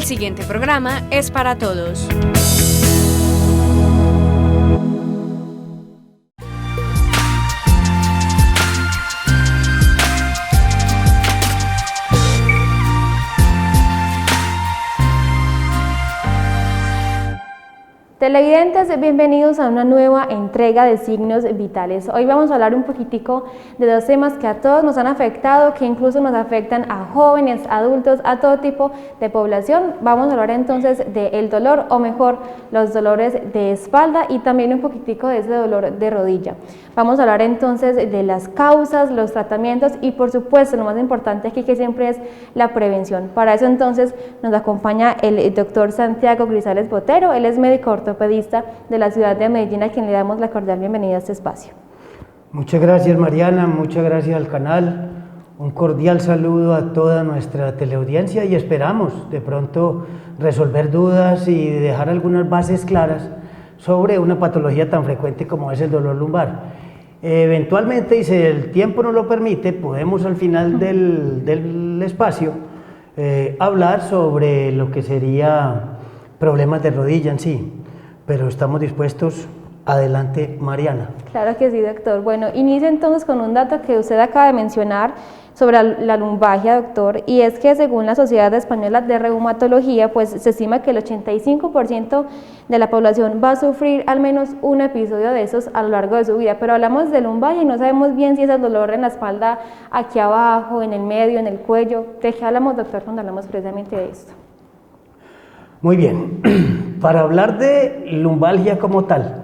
siguiente programa es para todos. Televidentes, bienvenidos a una nueva entrega de Signos Vitales. Hoy vamos a hablar un poquitico de dos temas que a todos nos han afectado, que incluso nos afectan a jóvenes, adultos, a todo tipo de población. Vamos a hablar entonces del dolor, o mejor, los dolores de espalda y también un poquitico de ese dolor de rodilla. Vamos a hablar entonces de las causas, los tratamientos y por supuesto lo más importante aquí que siempre es la prevención. Para eso entonces nos acompaña el doctor Santiago Grisales Botero. Él es médico ortopedista de la ciudad de Medellín, a quien le damos la cordial bienvenida a este espacio. Muchas gracias, Mariana, muchas gracias al canal, un cordial saludo a toda nuestra teleaudiencia y esperamos de pronto resolver dudas y dejar algunas bases claras sobre una patología tan frecuente como es el dolor lumbar. Eventualmente, y si el tiempo nos lo permite, podemos al final del espacio hablar sobre lo que sería problemas de rodilla en sí, pero estamos dispuestos. Adelante, Mariana. Claro que sí, doctor. Bueno, inicio entonces con un dato que usted acaba de mencionar sobre la lumbalgia, doctor, y es que según la Sociedad Española de Reumatología, pues se estima que el 85% de la población va a sufrir al menos un episodio de esos a lo largo de su vida, pero hablamos de lumbalgia y no sabemos bien si es el dolor en la espalda, aquí abajo, en el medio, en el cuello. ¿De qué hablamos, doctor, cuando hablamos precisamente de esto? Muy bien, para hablar de lumbalgia como tal,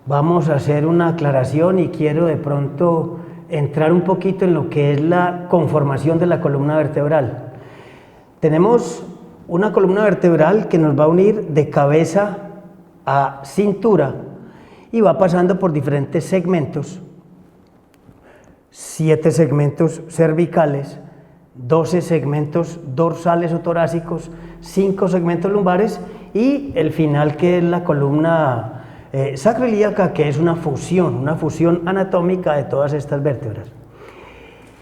vamos a hacer una aclaración y quiero de pronto entrar un poquito en lo que es la conformación de la columna vertebral. Tenemos una columna vertebral que nos va a unir de cabeza a cintura y va pasando por diferentes segmentos, 7 segmentos cervicales, 12 segmentos dorsales o torácicos, 5 segmentos lumbares y el final que es la columna sacroiliaca, que es una fusión anatómica de todas estas vértebras.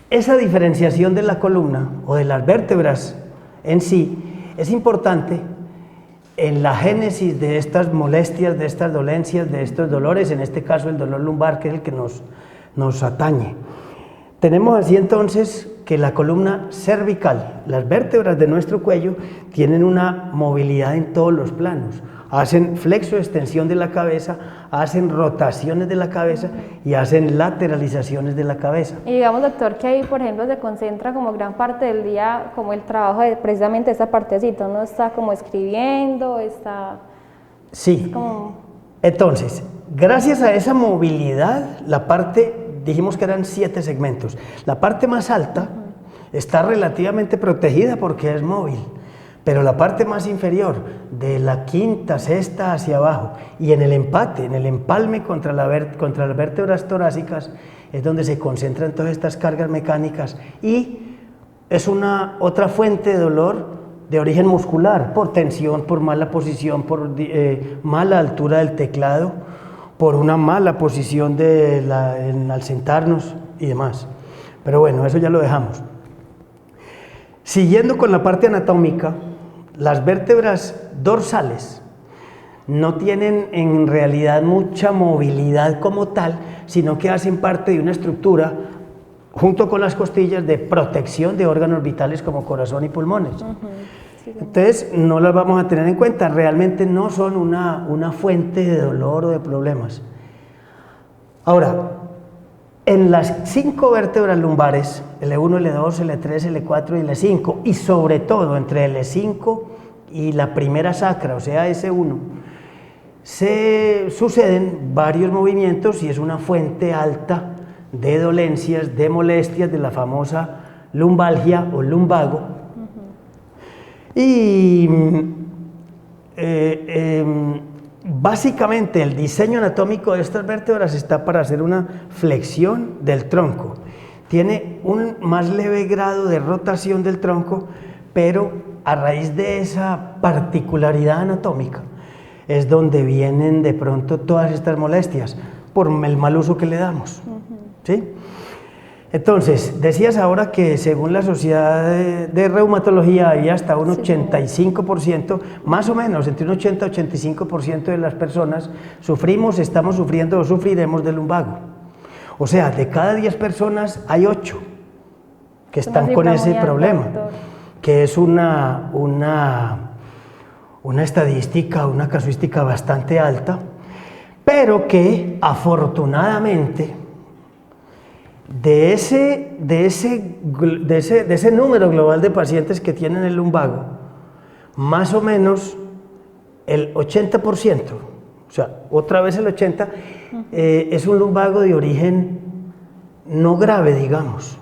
Esa diferenciación de la columna o de las vértebras en sí es importante en la génesis de estas molestias, de estas dolencias, de estos dolores, en este caso el dolor lumbar, que es el que nos atañe. Tenemos así entonces que la columna cervical, las vértebras de nuestro cuello, tienen una movilidad en todos los planos. Hacen flexo-extensión de la cabeza, hacen rotaciones de la cabeza y hacen lateralizaciones de la cabeza. Y digamos, doctor, que ahí, por ejemplo, se concentra como gran parte del día, como el trabajo de precisamente esta partecita, ¿no? Está como escribiendo, está... Sí, entonces, gracias a esa movilidad, la parte, dijimos que eran 7 segmentos, la parte más alta está relativamente protegida porque es móvil. Pero la parte más inferior, de la quinta, sexta hacia abajo, y en el empate, en el empalme contra las vértebras torácicas, es donde se concentran todas estas cargas mecánicas y es otra fuente de dolor de origen muscular, por tensión, por mala posición, por mala altura del teclado, por una mala posición al sentarnos y demás. Pero bueno, eso ya lo dejamos. Siguiendo con la parte anatómica, las vértebras dorsales no tienen en realidad mucha movilidad como tal, sino que hacen parte de una estructura, junto con las costillas, de protección de órganos vitales como corazón y pulmones. Entonces, no las vamos a tener en cuenta, realmente no son una fuente de dolor o de problemas. Ahora, en las 5 vértebras lumbares, L1, L2, L3, L4 y L5, y sobre todo entre L5 y la primera sacra, o sea S1, se suceden varios movimientos y es una fuente alta de dolencias, de molestias, de la famosa lumbalgia o lumbago. Y básicamente el diseño anatómico de estas vértebras está para hacer una flexión del tronco. Tiene un más leve grado de rotación del tronco, pero a raíz de esa particularidad anatómica es donde vienen de pronto todas estas molestias por el mal uso que le damos. ¿Sí? Entonces, decías ahora que según la Sociedad de Reumatología hay hasta un 85%, más o menos, entre un 80 y 85% de las personas sufrimos, estamos sufriendo o sufriremos de lumbago. O sea, de cada 10 personas hay 8 que están con ese problema, que es una estadística, una casuística bastante alta, pero que afortunadamente de ese número global de pacientes que tienen el lumbago, más o menos el 80%, o sea, otra vez el 80%, es un lumbago de origen no grave, digamos.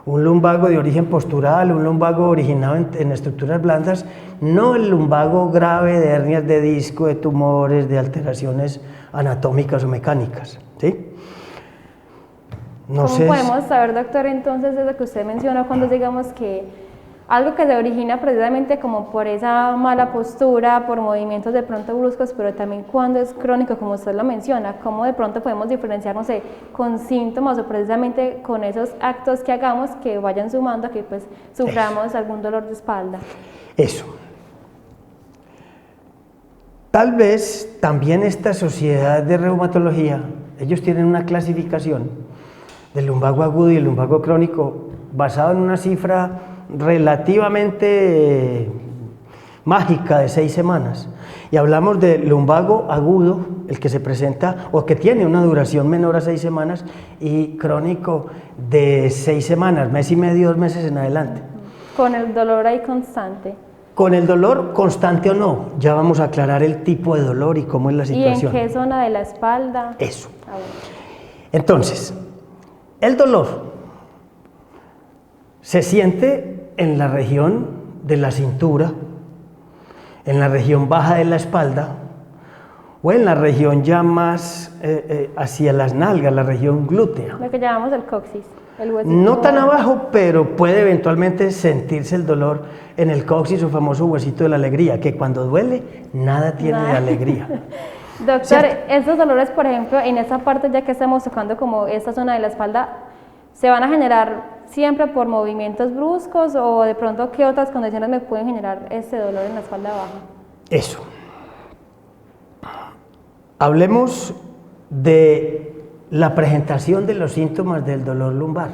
Un lumbago de origen postural, un lumbago originado en estructuras blandas, no el lumbago grave de hernias de disco, de tumores, de alteraciones anatómicas o mecánicas, ¿sí? ¿Cómo podemos saber, doctor, entonces, de lo que usted menciona, cuando digamos que algo que se origina precisamente como por esa mala postura, por movimientos de pronto bruscos, pero también cuando es crónico, como usted lo menciona, cómo de pronto podemos diferenciar, no sé, con síntomas o precisamente con esos actos que hagamos que vayan sumando a que pues suframos algún dolor de espalda? Eso. Tal vez también esta sociedad de reumatología, ellos tienen una clasificación del lumbago agudo y el lumbago crónico basado en una cifra relativamente mágica de 6 semanas, y hablamos de lumbago agudo, el que se presenta o que tiene una duración menor a 6 semanas, y crónico de 6 semanas, mes y medio, 2 meses en adelante. Con el dolor ahí constante. Con el dolor constante o no, ya vamos a aclarar el tipo de dolor y cómo es la situación. ¿Y en qué zona de la espalda? Eso. Entonces, el dolor se siente en la región de la cintura, en la región baja de la espalda o en la región ya más hacia las nalgas, la región glútea. Lo que llamamos el coxis. El huesito. No tan abajo, pero puede eventualmente sentirse el dolor en el coxis o famoso huesito de la alegría, que cuando duele nada tiene de alegría. Doctor, ¿cierto? estos dolores, por ejemplo, en esta parte ya que estamos tocando como esta zona de la espalda, ¿se van a generar siempre por movimientos bruscos o de pronto qué otras condiciones me pueden generar este dolor en la espalda baja? Eso. Hablemos de la presentación de los síntomas del dolor lumbar.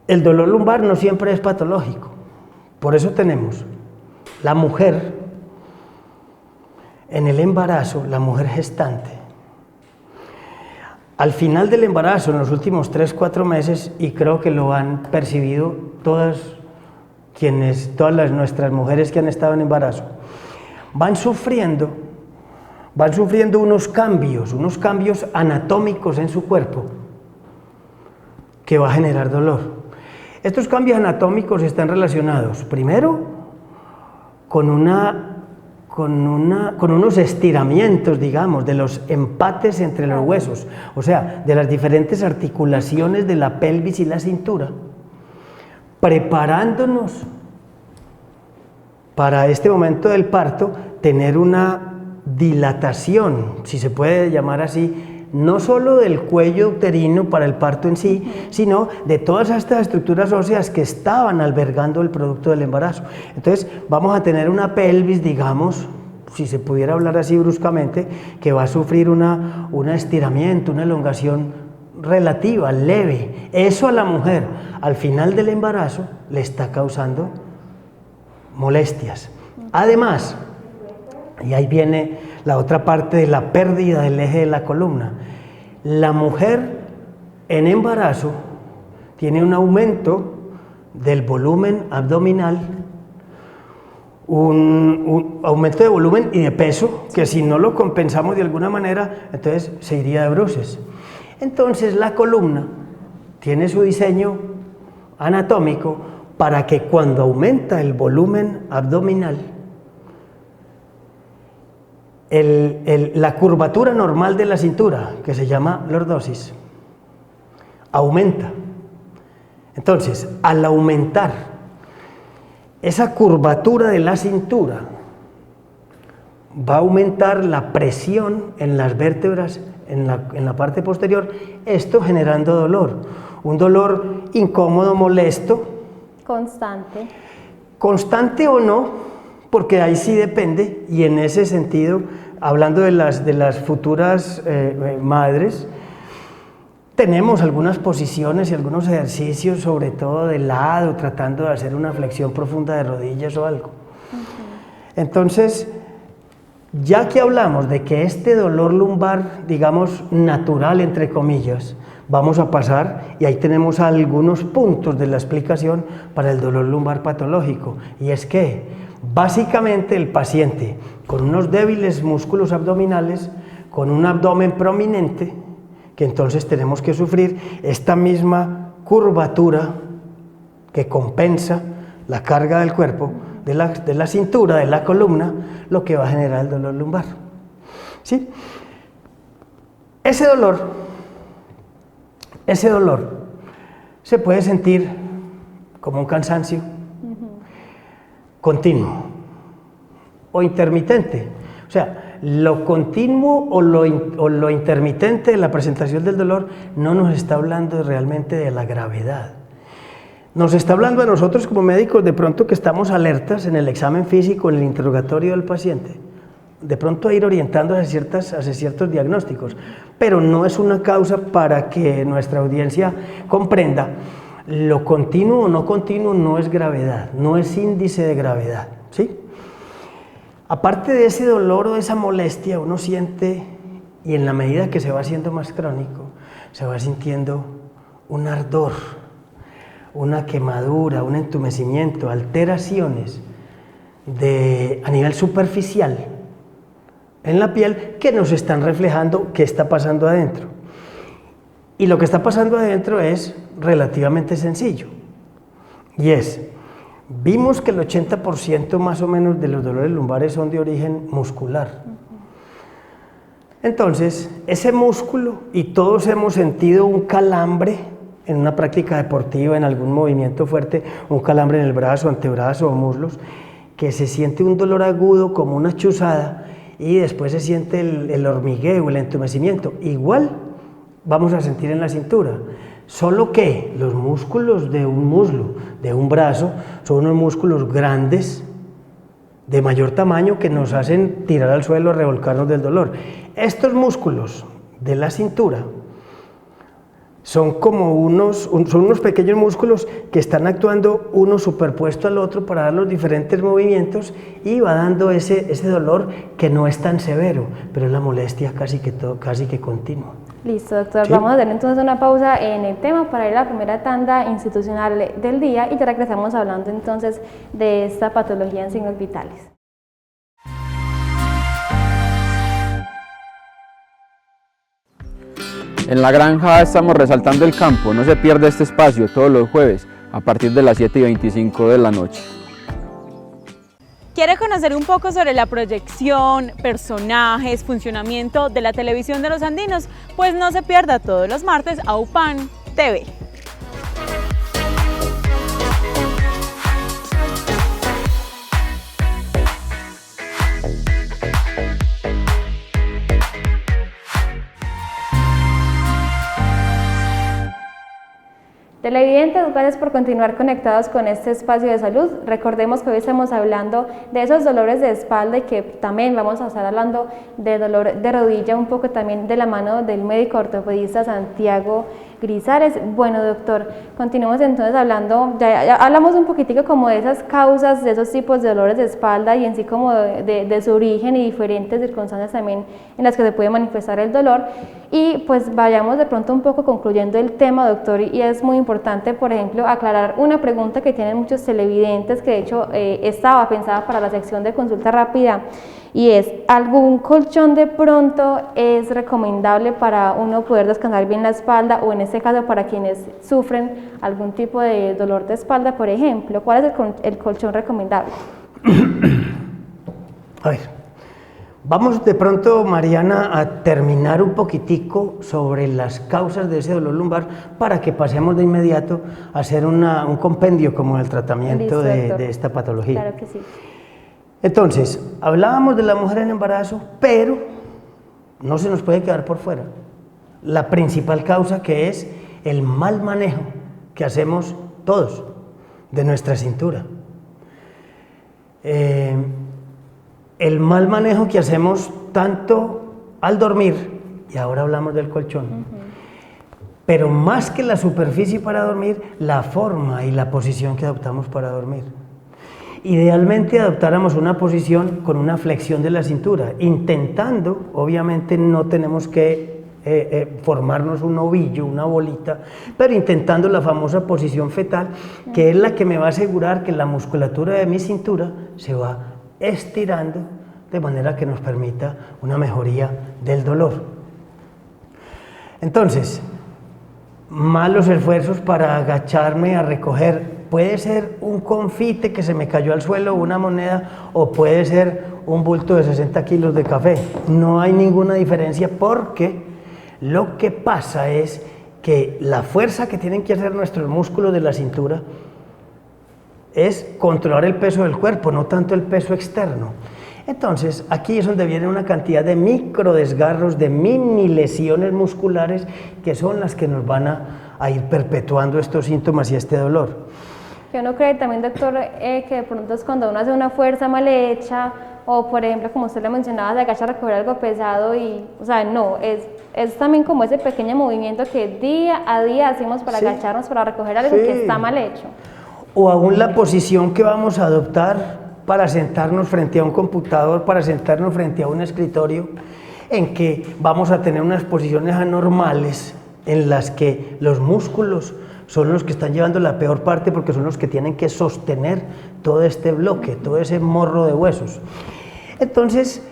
El dolor lumbar no siempre es patológico, por eso tenemos la mujer en el embarazo, la mujer gestante, al final del embarazo, en los últimos 3-4 meses, y creo que lo han percibido todas nuestras mujeres que han estado en embarazo, van sufriendo unos cambios anatómicos en su cuerpo que va a generar dolor. Estos cambios anatómicos están relacionados, primero, con unos estiramientos, digamos, de los empates entre los huesos, o sea, de las diferentes articulaciones de la pelvis y la cintura, preparándonos para este momento del parto, tener una dilatación, si se puede llamar así, no solo del cuello uterino para el parto en sí, sino de todas estas estructuras óseas que estaban albergando el producto del embarazo. Entonces vamos a tener una pelvis, digamos, si se pudiera hablar así bruscamente, que va a sufrir un estiramiento, una elongación relativa, leve. Eso a la mujer al final del embarazo le está causando molestias. Además, y ahí viene la otra parte de la pérdida del eje de la columna. La mujer en embarazo tiene un aumento del volumen abdominal, un aumento de volumen y de peso, que si no lo compensamos de alguna manera, entonces se iría de bruces. Entonces la columna tiene su diseño anatómico para que cuando aumenta el volumen abdominal, la curvatura normal de la cintura, que se llama lordosis, aumenta. Entonces, al aumentar esa curvatura de la cintura, va a aumentar la presión en las vértebras en la parte posterior, esto generando dolor, un dolor incómodo, molesto, constante o no, porque ahí sí depende, y en ese sentido, hablando de las futuras madres, tenemos algunas posiciones y algunos ejercicios, sobre todo de lado, tratando de hacer una flexión profunda de rodillas o algo. Entonces, ya que hablamos de que este dolor lumbar, digamos, natural, entre comillas, vamos a pasar, y ahí tenemos algunos puntos de la explicación para el dolor lumbar patológico, y es que, básicamente, el paciente con unos débiles músculos abdominales, con un abdomen prominente, que entonces tenemos que sufrir esta misma curvatura que compensa la carga del cuerpo, de la cintura, de la columna, lo que va a generar el dolor lumbar. ¿Sí? Ese dolor se puede sentir como un cansancio continuo o intermitente. O sea, lo continuo o lo intermitente de la presentación del dolor no nos está hablando realmente de la gravedad. Nos está hablando a nosotros como médicos de pronto que estamos alertas en el examen físico, en el interrogatorio del paciente, de pronto a ir orientando hacia ciertos diagnósticos, pero no es una causa para que nuestra audiencia comprenda lo continuo o no continuo no es gravedad, no es índice de gravedad, ¿sí? Aparte de ese dolor o de esa molestia, uno siente, y en la medida que se va haciendo más crónico, se va sintiendo un ardor, una quemadura, un entumecimiento, alteraciones a nivel superficial en la piel que nos están reflejando qué está pasando adentro. Y lo que está pasando adentro es relativamente sencillo, y vimos que el 80% más o menos de los dolores lumbares son de origen muscular. Entonces, ese músculo, y todos hemos sentido un calambre en una práctica deportiva, en algún movimiento fuerte, un calambre en el brazo, antebrazo o muslos, que se siente un dolor agudo como una chuzada y después se siente el hormigueo, el entumecimiento. Igual vamos a sentir en la cintura, solo que los músculos de un muslo, de un brazo, son unos músculos grandes, de mayor tamaño, que nos hacen tirar al suelo, revolcarnos del dolor. Estos músculos de la cintura son como unos pequeños músculos que están actuando uno superpuesto al otro para dar los diferentes movimientos, y va dando ese dolor que no es tan severo, pero es la molestia casi que continua. Listo, doctor. ¿Sí? Vamos a hacer entonces una pausa en el tema para ir a la primera tanda institucional del día, y ya regresamos hablando entonces de esta patología en signos vitales. En La Granja estamos resaltando el campo. No se pierda este espacio todos los jueves a partir de las 7:25 de la noche. ¿Quiere conocer un poco sobre la proyección, personajes, funcionamiento de la televisión de los andinos? Pues no se pierda todos los martes a UPAN TV. Televidentes, gracias por continuar conectados con este espacio de salud. Recordemos que hoy estamos hablando de esos dolores de espalda, y que también vamos a estar hablando de dolor de rodilla, un poco también de la mano del médico ortopedista Santiago Grisales. Bueno, doctor, continuamos entonces hablando, ya hablamos un poquitico como de esas causas, de esos tipos de dolores de espalda, y en sí como de su origen y diferentes circunstancias también en las que se puede manifestar el dolor. Y pues vayamos de pronto un poco concluyendo el tema, doctor, y es muy importante, por ejemplo, aclarar una pregunta que tienen muchos televidentes, que de hecho estaba pensada para la sección de consulta rápida, y es: ¿algún colchón de pronto es recomendable para uno poder descansar bien la espalda, o en este caso para quienes sufren algún tipo de dolor de espalda, por ejemplo? ¿Cuál es el colchón recomendable? A ver, vamos de pronto, Mariana, a terminar un poquitico sobre las causas de ese dolor lumbar, para que pasemos de inmediato a hacer un compendio como el tratamiento de esta patología. Claro que sí. Entonces, hablábamos de la mujer en embarazo, pero no se nos puede quedar por fuera la principal causa, que es el mal manejo que hacemos todos de nuestra cintura. El mal manejo que hacemos tanto al dormir, y ahora hablamos del colchón, pero más que la superficie para dormir, la forma y la posición que adoptamos para dormir. Idealmente adoptáramos una posición con una flexión de la cintura, intentando, obviamente no tenemos que formarnos un ovillo, una bolita, pero intentando la famosa posición fetal, que es la que me va a asegurar que la musculatura de mi cintura se va estirando de manera que nos permita una mejoría del dolor. Entonces, malos esfuerzos para agacharme a recoger, puede ser un confite que se me cayó al suelo, una moneda, o puede ser un bulto de 60 kilos de café. No hay ninguna diferencia, porque lo que pasa es que la fuerza que tienen que hacer nuestros músculos de la cintura es controlar el peso del cuerpo, no tanto el peso externo. Entonces, aquí es donde viene una cantidad de micro desgarros, de mini lesiones musculares, que son las que nos van a ir perpetuando estos síntomas y este dolor. Yo no creo también, doctor, que de pronto es cuando uno hace una fuerza mal hecha, o por ejemplo, como usted le mencionaba, de agachar a recoger algo pesado, y, o sea, no, es también como ese pequeño movimiento que día a día hacemos para agacharnos, para recoger algo que está mal hecho. O aún la posición que vamos a adoptar para sentarnos frente a un computador, para sentarnos frente a un escritorio, en que vamos a tener unas posiciones anormales en las que los músculos son los que están llevando la peor parte, porque son los que tienen que sostener todo este bloque, todo ese morro de huesos. Entonces,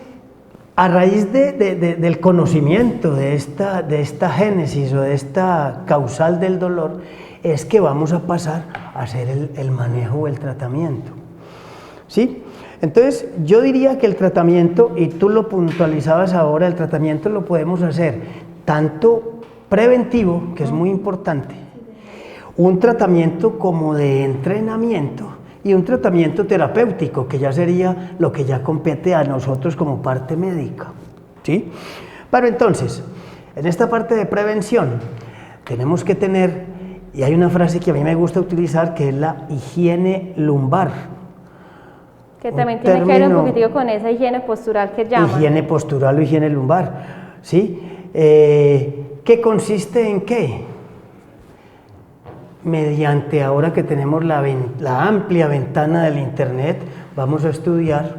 a raíz del conocimiento de esta génesis o de esta causal del dolor, es que vamos a pasar a hacer el manejo o el tratamiento. ¿Sí? Entonces, yo diría que el tratamiento, y tú lo puntualizabas ahora, el tratamiento lo podemos hacer tanto preventivo, que es muy importante, un tratamiento como de entrenamiento, y un tratamiento terapéutico, que ya sería lo que ya compete a nosotros como parte médica. ¿Sí? Pero entonces, en esta parte de prevención, tenemos que tener, y hay una frase que a mí me gusta utilizar, que es la higiene lumbar. Que también tiene que ver un poquitico con esa higiene postural que llaman. Higiene postural o higiene lumbar, ¿sí? ¿Qué consiste en qué? Mediante, ahora que tenemos la amplia ventana del internet, vamos a estudiar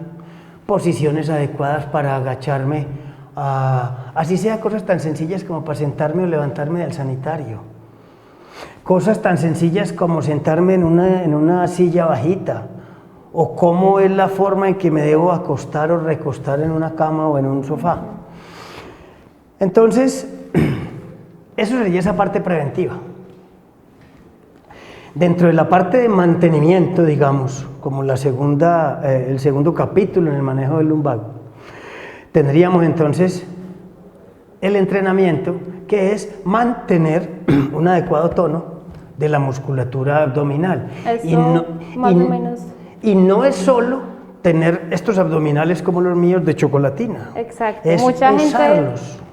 posiciones adecuadas para agacharme, así sea cosas tan sencillas como para sentarme o levantarme del sanitario, cosas tan sencillas como sentarme en una silla bajita, o cómo es la forma en que me debo acostar o recostar en una cama o en un sofá. Entonces, eso sería esa parte preventiva. Dentro de la parte de mantenimiento, digamos, como el segundo capítulo en el manejo del lumbago, tendríamos entonces el entrenamiento, que es mantener un adecuado tono de la musculatura abdominal. Eso, más o menos. Y no es solo tener estos abdominales como los míos de chocolatina. Exacto. Es Mucha usarlos. gente...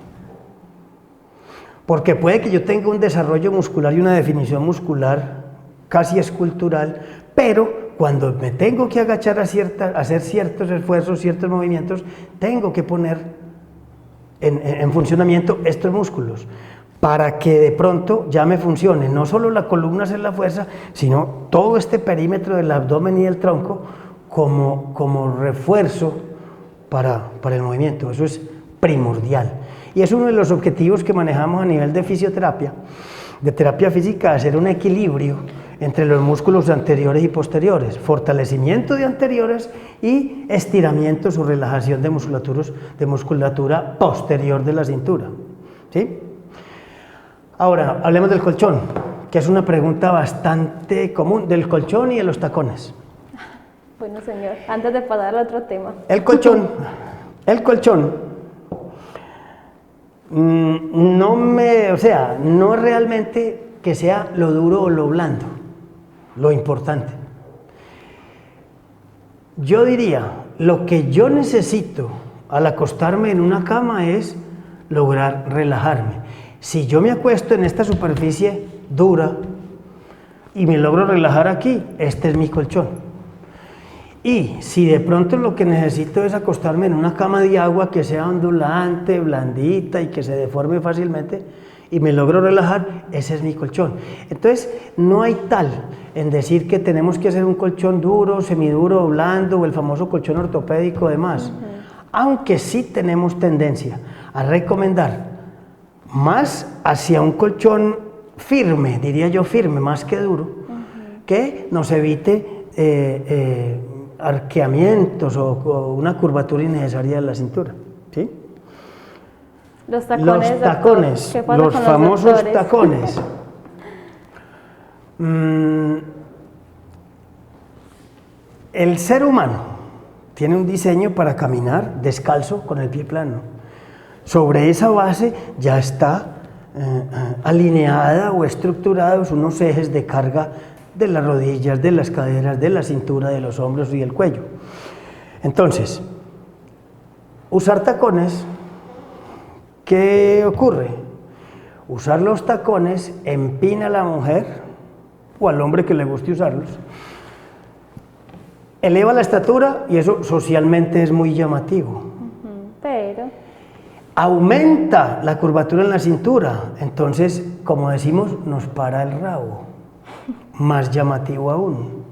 Porque puede que yo tenga un desarrollo muscular y una definición muscular casi escultural, pero cuando me tengo que agachar a hacer ciertos esfuerzos, ciertos movimientos, tengo que poner en funcionamiento estos músculos, para que de pronto ya me funcione no solo la columna hacer la fuerza, sino todo este perímetro del abdomen y del tronco como refuerzo para el movimiento. Eso es primordial. Y es uno de los objetivos que manejamos a nivel de fisioterapia, de terapia física, hacer un equilibrio entre los músculos anteriores y posteriores, fortalecimiento de anteriores y estiramientos o relajación de musculatura posterior de la cintura. ¿Sí? Ahora, hablemos del colchón, que es una pregunta bastante común, del colchón y de los tacones. Bueno, señor, antes de pasar al otro tema. El colchón no realmente que sea lo duro o lo blando, lo importante. Yo diría, lo que yo necesito al acostarme en una cama es lograr relajarme. Si yo me acuesto en esta superficie dura y me logro relajar aquí, este es mi colchón. Y si de pronto lo que necesito es acostarme en una cama de agua que sea ondulante, blandita y que se deforme fácilmente, y me logro relajar, ese es mi colchón. Entonces, no hay tal en decir que tenemos que hacer un colchón duro, semiduro, blando, o el famoso colchón ortopédico, demás. Aunque sí tenemos tendencia a recomendar más hacia un colchón firme, diría yo firme, más que duro, que nos evite arqueamientos o una curvatura innecesaria de la cintura, ¿sí? Los tacones, Los tacones, ¿qué pasa los con famosos doctores? tacones. El ser humano tiene un diseño para caminar descalzo con el pie plano. Sobre esa base ya está alineada o estructurados unos ejes de carga de las rodillas, de las caderas, de la cintura, de los hombros y el cuello. Entonces, usar tacones, ¿qué ocurre? Usar los tacones empina a la mujer o al hombre que le guste usarlos, eleva la estatura y eso socialmente es muy llamativo. Pero Aumenta la curvatura en la cintura, entonces, como decimos, nos para el rabo, más llamativo aún.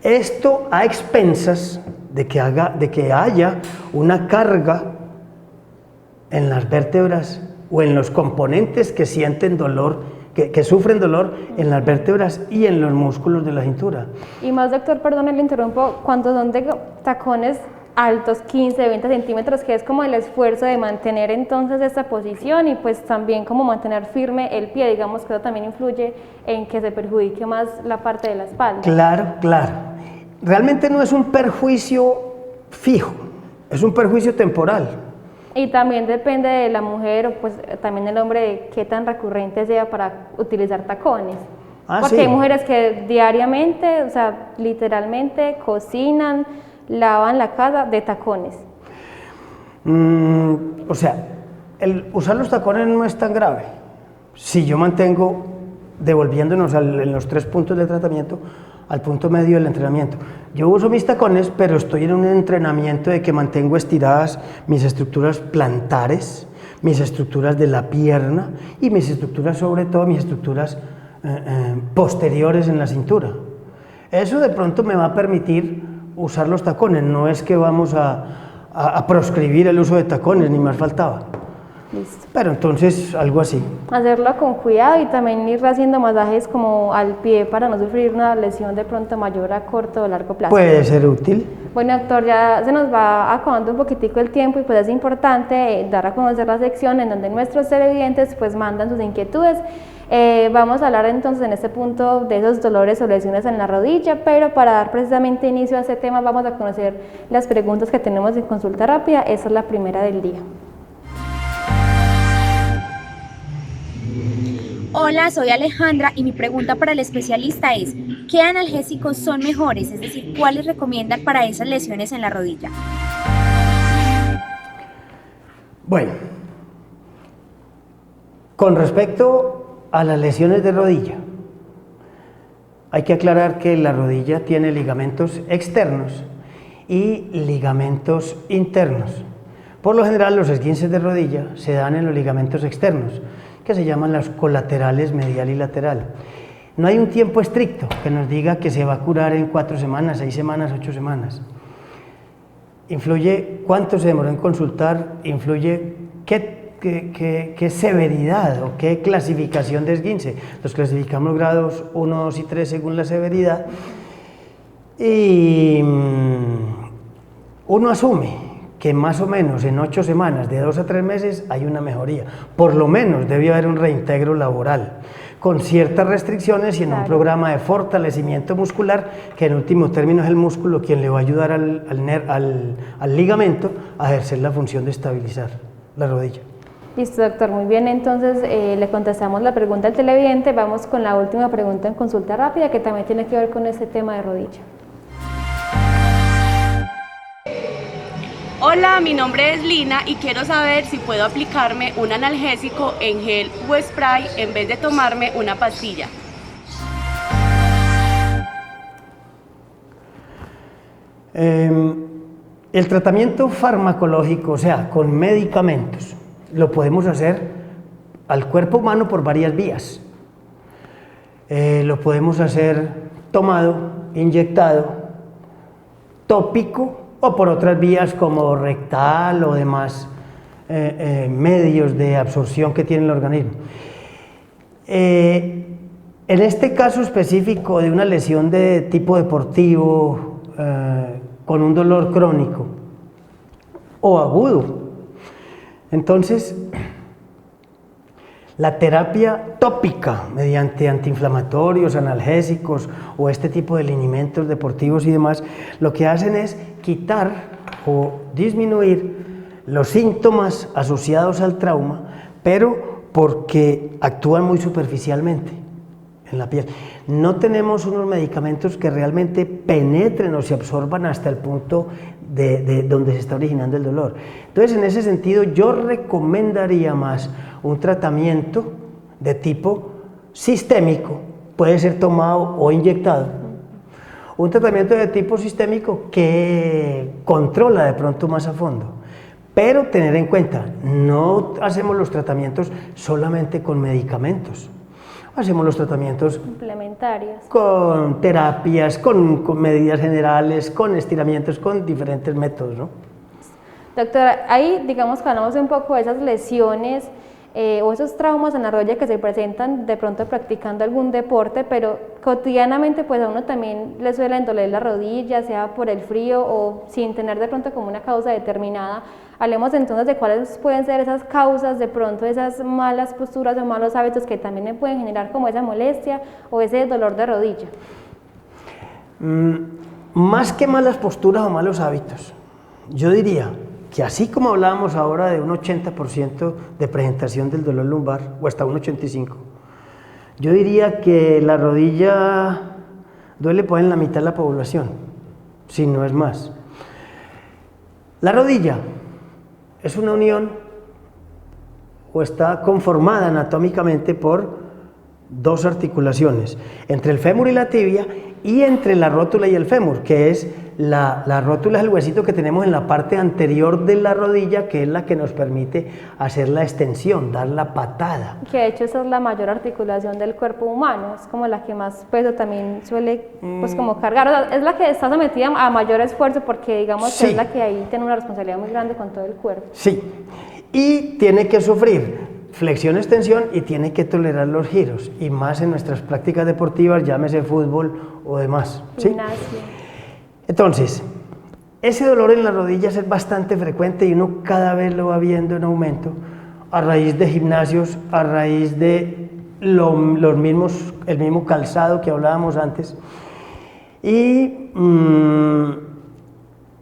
Esto a expensas de que haya una carga en las vértebras o en los componentes que sienten dolor, que sufren dolor en las vértebras y en los músculos de la cintura. y más, doctor, perdón, le interrumpo, cuando son de tacones altos, 15, 20 centímetros, que es como el esfuerzo de mantener entonces esta posición y pues también como mantener firme el pie, digamos que eso también influye en que se perjudique más la parte de la espalda. Claro, claro. Realmente no es un perjuicio fijo, es un perjuicio temporal. Y también depende de la mujer o pues también el hombre de qué tan recurrente sea para utilizar tacones. Porque sí. hay mujeres que diariamente, o sea, literalmente cocinan, lavan la casa de tacones. O sea, el usar los tacones no es tan grave. Si yo mantengo, devolviéndonos en los 3 puntos de tratamiento, al punto medio del entrenamiento. Yo uso mis tacones, pero estoy en un entrenamiento de que mantengo estiradas mis estructuras plantares, mis estructuras de la pierna y mis estructuras, sobre todo mis estructuras posteriores en la cintura. Eso de pronto me va a permitir usar los tacones, no es que vamos a proscribir el uso de tacones, ni más faltaba. Listo. Pero entonces algo así. Hacerlo con cuidado y también ir haciendo masajes como al pie para no sufrir una lesión de pronto mayor a corto o largo plazo. Puede ser útil. Bueno, doctor, ya se nos va acabando un poquitico el tiempo y pues es importante dar a conocer la sección en donde nuestros televidentes pues mandan sus inquietudes. Vamos a hablar entonces en este punto de esos dolores o lesiones en la rodilla, pero para dar precisamente inicio a este tema vamos a conocer las preguntas que tenemos en consulta rápida. Esa es la primera del día. Hola, soy Alejandra y mi pregunta para el especialista es, ¿qué analgésicos son mejores? Es decir, ¿cuáles recomiendan para esas lesiones en la rodilla? Bueno, con respecto a las lesiones de rodilla, hay que aclarar que la rodilla tiene ligamentos externos y ligamentos internos. Por lo general, los esguinces de rodilla se dan en los ligamentos externos, que se llaman los colaterales medial y lateral. No hay un tiempo estricto que nos diga que se va a curar en 4 semanas, 6 semanas, 8 semanas. Influye cuánto se demoró en consultar, influye qué severidad o qué clasificación de esguince. Los clasificamos grados 1, 2 y 3 según la severidad. Y uno asume que más o menos en 8 semanas, de 2 a 3 meses, hay una mejoría. Por lo menos debe haber un reintegro laboral, con ciertas restricciones y en un programa de fortalecimiento muscular, que en último término es el músculo quien le va a ayudar al ligamento a ejercer la función de estabilizar la rodilla. Listo, doctor, muy bien, entonces le contestamos la pregunta al televidente. Vamos con la última pregunta en consulta rápida, que también tiene que ver con este tema de rodilla. Hola, mi nombre es Lina y quiero saber si puedo aplicarme un analgésico en gel o spray en vez de tomarme una pastilla. El tratamiento farmacológico, o sea, con medicamentos, lo podemos hacer al cuerpo humano por varias vías. Lo podemos hacer tomado, inyectado, tópico o por otras vías como rectal o demás medios de absorción que tiene el organismo. En este caso específico de una lesión de tipo deportivo con un dolor crónico o agudo, entonces la terapia tópica mediante antiinflamatorios, analgésicos o este tipo de linimentos deportivos y demás, lo que hacen es quitar o disminuir los síntomas asociados al trauma, pero porque actúan muy superficialmente en la piel. No tenemos unos medicamentos que realmente penetren o se absorban hasta el punto de donde se está originando el dolor. Entonces, en ese sentido, yo recomendaría más un tratamiento de tipo sistémico, puede ser tomado o inyectado, un tratamiento de tipo sistémico que controla de pronto más a fondo, pero tener en cuenta, no hacemos los tratamientos solamente con medicamentos, hacemos los tratamientos complementarios, con terapias, con medidas generales, con estiramientos, con diferentes métodos, ¿no? Doctora, ahí digamos que hablamos un poco de esas lesiones o esos traumas en la rodilla que se presentan de pronto practicando algún deporte, pero cotidianamente pues a uno también le suelen doler la rodilla, sea por el frío o sin tener de pronto como una causa determinada. Hablemos entonces de cuáles pueden ser esas causas, de pronto esas malas posturas o malos hábitos que también le pueden generar como esa molestia o ese dolor de rodilla. Más que malas posturas o malos hábitos, yo diría que así como hablábamos ahora de un 80% de presentación del dolor lumbar, o hasta un 85%, yo diría que la rodilla duele pues en la mitad de la población, si no es más. La rodilla es una unión o está conformada anatómicamente por dos articulaciones, entre el fémur y la tibia y entre la rótula y el fémur, que es la rótula, es el huesito que tenemos en la parte anterior de la rodilla, que es la que nos permite hacer la extensión, dar la patada. Que de hecho esa es la mayor articulación del cuerpo humano, es como la que más peso también suele pues como cargar, o sea, es la que está sometida a mayor esfuerzo porque digamos sí, que es la que ahí tiene una responsabilidad muy grande con todo el cuerpo. Sí, y tiene que sufrir flexión, extensión y tiene que tolerar los giros, y más en nuestras prácticas deportivas, llámese fútbol o demás. ¿Sí? Gimnasia. Entonces, ese dolor en las rodillas es bastante frecuente y uno cada vez lo va viendo en aumento a raíz de gimnasios, a raíz de el mismo calzado que hablábamos antes. Y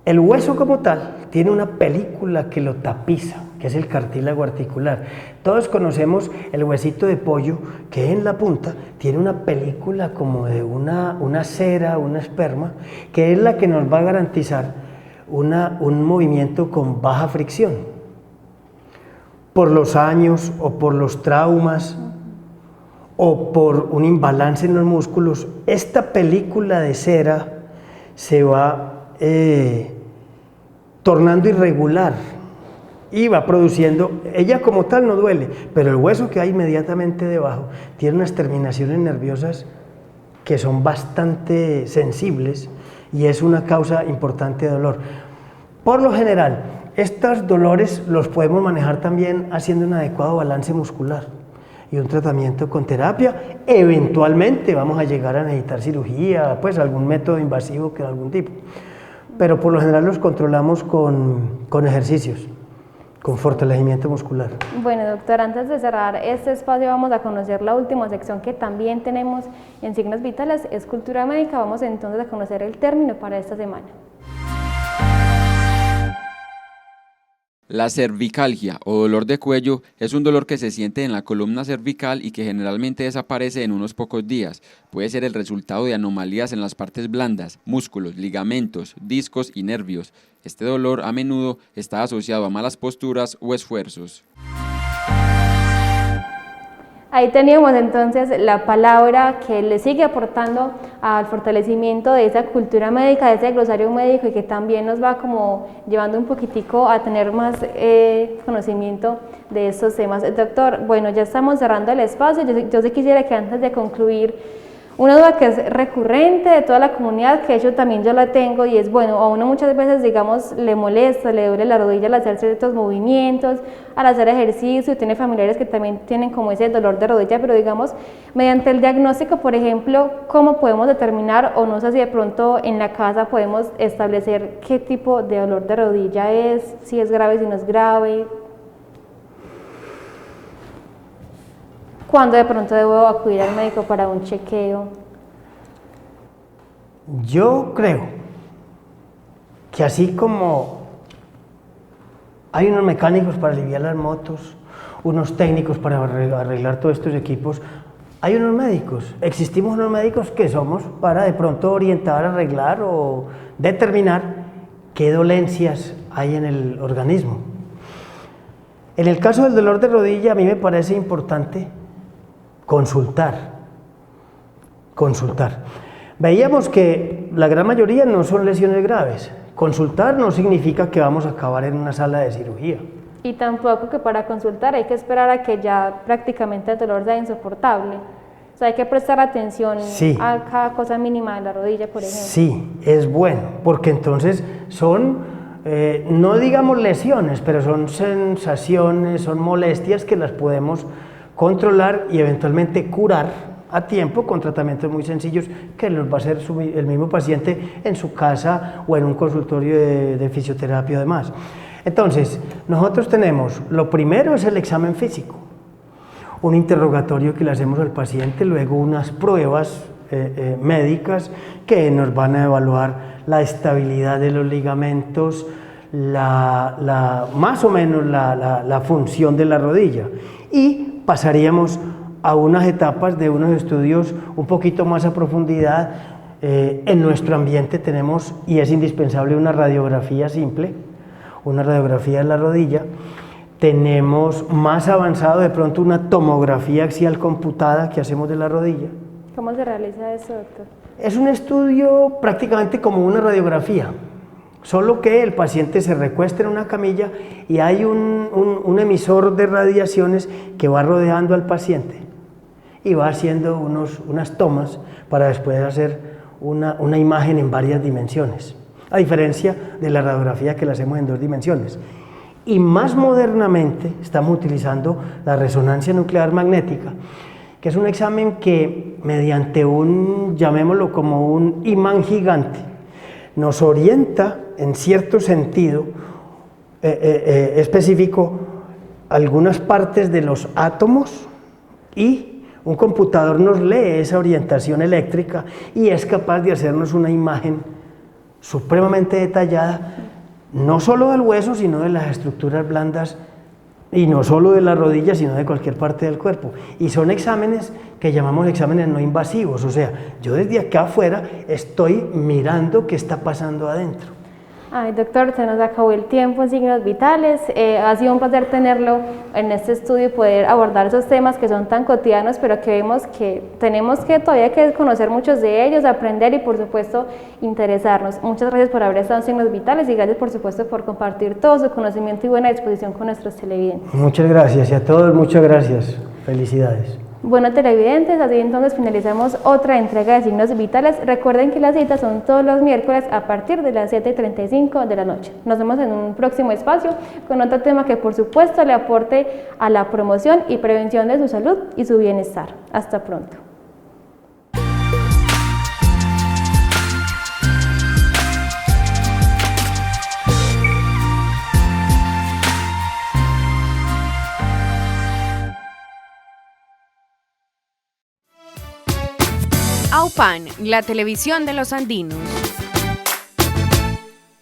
el hueso como tal tiene una película que lo tapiza, que es el cartílago articular. Todos conocemos el huesito de pollo, que en la punta tiene una película como de una cera, una esperma, que es la que nos va a garantizar un movimiento con baja fricción. Por los años o por los traumas o por un imbalance en los músculos, esta película de cera se va tornando irregular y va produciendo, ella como tal no duele, pero el hueso que hay inmediatamente debajo tiene unas terminaciones nerviosas que son bastante sensibles y es una causa importante de dolor. Por lo general, estos dolores los podemos manejar también haciendo un adecuado balance muscular y un tratamiento con terapia. Eventualmente vamos a llegar a necesitar cirugía, pues algún método invasivo de algún tipo, pero por lo general los controlamos con ejercicios, con fortalecimiento muscular. Bueno, doctor, antes de cerrar este espacio vamos a conocer la última sección que también tenemos en Signos Vitales, es Cultura Médica. Vamos entonces a conocer el término para esta semana. La cervicalgia o dolor de cuello es un dolor que se siente en la columna cervical y que generalmente desaparece en unos pocos días. Puede ser el resultado de anomalías en las partes blandas, músculos, ligamentos, discos y nervios. Este dolor a menudo está asociado a malas posturas o esfuerzos. Ahí teníamos entonces la palabra que le sigue aportando al fortalecimiento de esa cultura médica, de ese glosario médico, y que también nos va como llevando un poquitico a tener más conocimiento de estos temas. Doctor, bueno, ya estamos cerrando el espacio. Yo sí quisiera que antes de concluir, una duda que es recurrente de toda la comunidad, que de hecho también yo la tengo, y es, bueno, a uno muchas veces, digamos, le molesta, le duele la rodilla al hacer ciertos movimientos, al hacer ejercicio, y tiene familiares que también tienen como ese dolor de rodilla, pero digamos, mediante el diagnóstico, por ejemplo, ¿cómo podemos determinar, o no sé si de pronto en la casa podemos establecer qué tipo de dolor de rodilla es, si es grave, si no es grave? ¿Cuándo de pronto debo acudir al médico para un chequeo? Yo creo que así como hay unos mecánicos para aliviar las motos, unos técnicos para arreglar todos estos equipos, hay unos médicos, existimos unos médicos que somos para de pronto orientar, arreglar o determinar qué dolencias hay en el organismo. En el caso del dolor de rodilla, a mí me parece importante consultar. Veíamos que la gran mayoría no son lesiones graves. Consultar no significa que vamos a acabar en una sala de cirugía. Y tampoco que para consultar hay que esperar a que ya prácticamente el dolor sea insoportable. O sea, hay que prestar atención a cada cosa mínima de la rodilla, por ejemplo. Sí, es bueno, porque entonces son, no digamos lesiones, pero son sensaciones, son molestias que las podemos controlar y eventualmente curar a tiempo con tratamientos muy sencillos que los va a hacer el mismo paciente en su casa o en un consultorio de fisioterapia además. Entonces, nosotros tenemos, lo primero es el examen físico, un interrogatorio que le hacemos al paciente, luego unas pruebas médicas que nos van a evaluar la estabilidad de los ligamentos, más o menos la función de la rodilla, y pasaríamos a unas etapas de unos estudios un poquito más a profundidad. En nuestro ambiente tenemos, y es indispensable, una radiografía simple, una radiografía de la rodilla. Tenemos más avanzado de pronto una tomografía axial computada que hacemos de la rodilla. ¿Cómo se realiza eso, doctor? Es un estudio prácticamente como una radiografía, solo que el paciente se recuesta en una camilla y hay un emisor de radiaciones que va rodeando al paciente y va haciendo unas tomas para después hacer una imagen en varias dimensiones, a diferencia de la radiografía que la hacemos en 2 dimensiones. Y más modernamente estamos utilizando la resonancia nuclear magnética, que es un examen que mediante llamémoslo como un imán gigante, nos orienta en cierto sentido específico algunas partes de los átomos, y un computador nos lee esa orientación eléctrica y es capaz de hacernos una imagen supremamente detallada, no solo del hueso, sino de las estructuras blandas, y no solo de la rodilla, sino de cualquier parte del cuerpo. Y son exámenes que llamamos exámenes no invasivos, o sea, yo desde acá afuera estoy mirando qué está pasando adentro. Ay, doctor, se nos acabó el tiempo en Signos Vitales. Ha sido un placer tenerlo en este estudio y poder abordar esos temas que son tan cotidianos, pero que vemos que tenemos que todavía que conocer muchos de ellos, aprender y por supuesto interesarnos. Muchas gracias por haber estado en Signos Vitales y gracias por supuesto por compartir todo su conocimiento y buena disposición con nuestros televidentes. Muchas gracias, y a todos muchas gracias. Felicidades. Bueno, televidentes, así entonces finalizamos otra entrega de Signos Vitales. Recuerden que las citas son todos los miércoles a partir de las 7:35 de la noche. Nos vemos en un próximo espacio con otro tema que por supuesto le aporte a la promoción y prevención de su salud y su bienestar. Hasta pronto. AUPAN, la televisión de los andinos.